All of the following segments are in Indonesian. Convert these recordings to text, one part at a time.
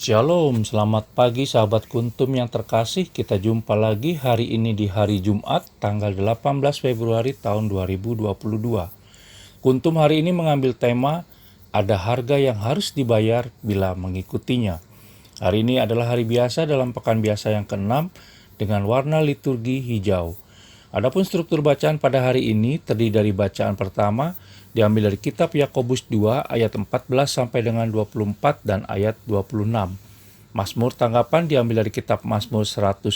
Shalom, selamat pagi sahabat Kuntum yang terkasih. Kita jumpa lagi hari ini di hari Jumat, tanggal 18 Februari tahun 2022. Kuntum hari ini mengambil tema, ada harga yang harus dibayar bila mengikutinya. Hari ini adalah hari biasa dalam pekan biasa yang ke-6 dengan warna liturgi hijau. Adapun struktur bacaan pada hari ini terdiri dari bacaan pertama, diambil dari kitab Yakobus 2 ayat 14 sampai dengan 24 dan ayat 26. Mazmur tanggapan diambil dari kitab Mazmur 112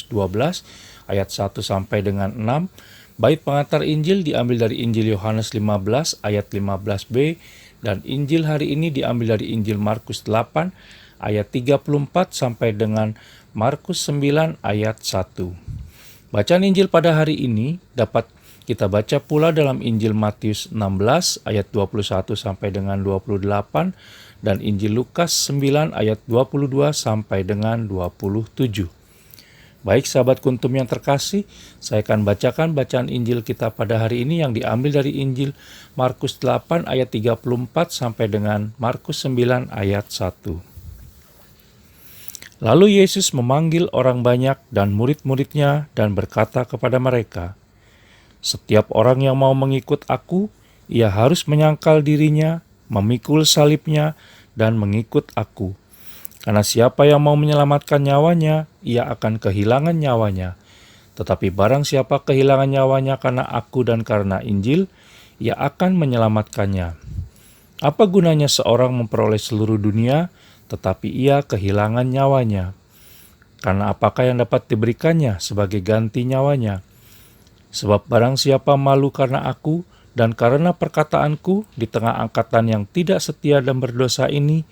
ayat 1 sampai dengan 6. Bait pengantar Injil diambil dari Injil Yohanes 15 ayat 15b dan Injil hari ini diambil dari Injil Markus 8 ayat 34 sampai dengan Markus 9 ayat 1. Bacaan Injil pada hari ini dapat kita baca pula dalam Injil Matius 16 ayat 21 sampai dengan 28 dan Injil Lukas 9 ayat 22 sampai dengan 27. Baik sahabat Kuntum yang terkasih, saya akan bacakan bacaan Injil kita pada hari ini yang diambil dari Injil Markus 8 ayat 34 sampai dengan Markus 9 ayat 1. Lalu Yesus memanggil orang banyak dan murid-muridnya dan berkata kepada mereka, "Setiap orang yang mau mengikut aku, ia harus menyangkal dirinya, memikul salibnya, dan mengikut aku. Karena siapa yang mau menyelamatkan nyawanya, ia akan kehilangan nyawanya. Tetapi barang siapa kehilangan nyawanya karena aku dan karena Injil, ia akan menyelamatkannya. Apa gunanya seorang memperoleh seluruh dunia, tetapi ia kehilangan nyawanya? Karena apakah yang dapat diberikannya sebagai ganti nyawanya? Sebab barang siapa malu karena aku dan karena perkataanku di tengah angkatan yang tidak setia dan berdosa ini,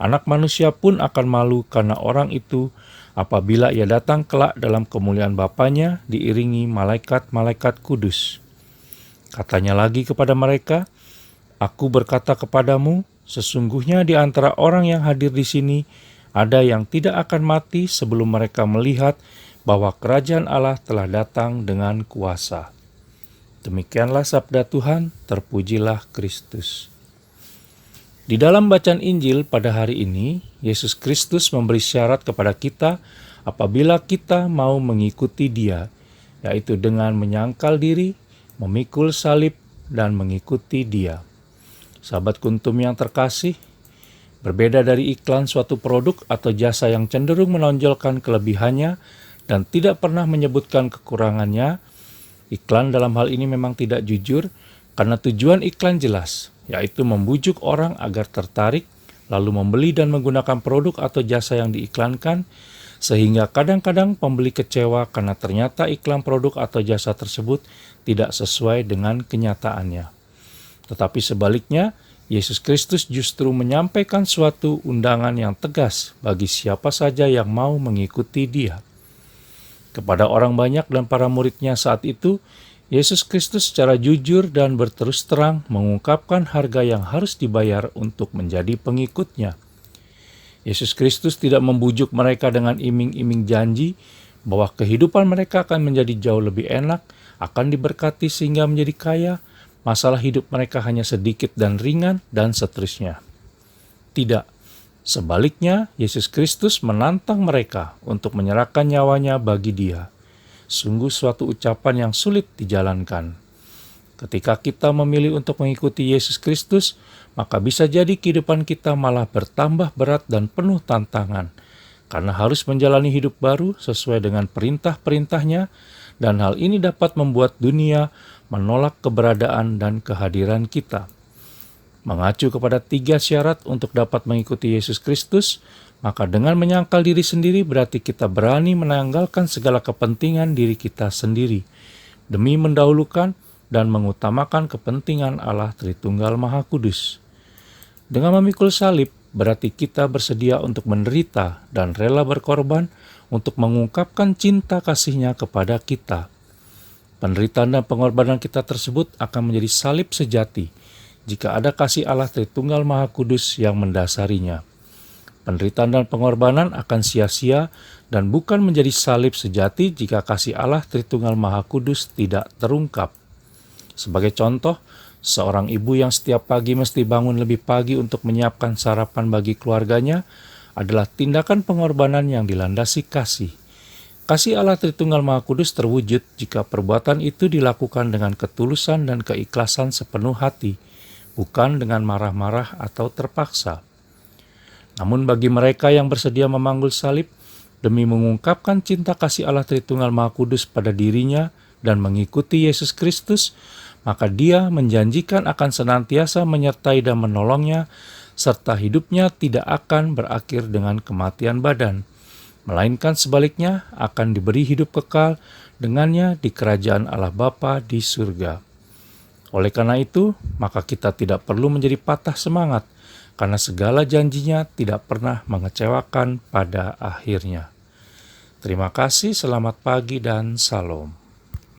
Anak Manusia pun akan malu karena orang itu apabila ia datang kelak dalam kemuliaan Bapanya diiringi malaikat-malaikat kudus." Katanya lagi kepada mereka, "Aku berkata kepadamu, sesungguhnya di antara orang yang hadir di sini ada yang tidak akan mati sebelum mereka melihat bahwa kerajaan Allah telah datang dengan kuasa." Demikianlah sabda Tuhan, terpujilah Kristus. Di dalam bacaan Injil pada hari ini, Yesus Kristus memberi syarat kepada kita apabila kita mau mengikuti Dia, yaitu dengan menyangkal diri, memikul salib, dan mengikuti Dia. Sahabat Kuntum yang terkasih, berbeda dari iklan suatu produk atau jasa yang cenderung menonjolkan kelebihannya dan tidak pernah menyebutkan kekurangannya, iklan dalam hal ini memang tidak jujur karena tujuan iklan jelas, yaitu membujuk orang agar tertarik lalu membeli dan menggunakan produk atau jasa yang diiklankan, sehingga kadang-kadang pembeli kecewa karena ternyata iklan produk atau jasa tersebut tidak sesuai dengan kenyataannya. Tetapi sebaliknya, Yesus Kristus justru menyampaikan suatu undangan yang tegas bagi siapa saja yang mau mengikuti Dia. Kepada orang banyak dan para muridnya saat itu, Yesus Kristus secara jujur dan berterus terang mengungkapkan harga yang harus dibayar untuk menjadi pengikutnya. Yesus Kristus tidak membujuk mereka dengan iming-iming janji bahwa kehidupan mereka akan menjadi jauh lebih enak, akan diberkati sehingga menjadi kaya, masalah hidup mereka hanya sedikit dan ringan, dan seterusnya. Tidak. Sebaliknya, Yesus Kristus menantang mereka untuk menyerahkan nyawanya bagi Dia. Sungguh suatu ucapan yang sulit dijalankan. Ketika kita memilih untuk mengikuti Yesus Kristus, maka bisa jadi kehidupan kita malah bertambah berat dan penuh tantangan, karena harus menjalani hidup baru sesuai dengan perintah-perintahnya, dan hal ini dapat membuat dunia menolak keberadaan dan kehadiran kita. Mengacu kepada 3 syarat untuk dapat mengikuti Yesus Kristus, maka dengan menyangkal diri sendiri berarti kita berani menanggalkan segala kepentingan diri kita sendiri, demi mendahulukan dan mengutamakan kepentingan Allah Tritunggal Maha Kudus. Dengan memikul salib, berarti kita bersedia untuk menderita dan rela berkorban untuk mengungkapkan cinta kasih-Nya kepada kita. Penderitaan dan pengorbanan kita tersebut akan menjadi salib sejati jika ada kasih Allah Tritunggal Maha Kudus yang mendasarinya. Penderitaan dan pengorbanan akan sia-sia dan bukan menjadi salib sejati jika kasih Allah Tritunggal Maha Kudus tidak terungkap. Sebagai contoh, seorang ibu yang setiap pagi mesti bangun lebih pagi untuk menyiapkan sarapan bagi keluarganya adalah tindakan pengorbanan yang dilandasi kasih. Kasih Allah Tritunggal Maha Kudus terwujud jika perbuatan itu dilakukan dengan ketulusan dan keikhlasan sepenuh hati, bukan dengan marah-marah atau terpaksa. Namun bagi mereka yang bersedia memanggul salib, demi mengungkapkan cinta kasih Allah Tritunggal Maha Kudus pada dirinya dan mengikuti Yesus Kristus, maka Dia menjanjikan akan senantiasa menyertai dan menolongnya, serta hidupnya tidak akan berakhir dengan kematian badan, melainkan sebaliknya akan diberi hidup kekal dengannya di kerajaan Allah Bapa di surga. Oleh karena itu, maka kita tidak perlu menjadi patah semangat, karena segala janjinya tidak pernah mengecewakan pada akhirnya. Terima kasih, selamat pagi dan salam.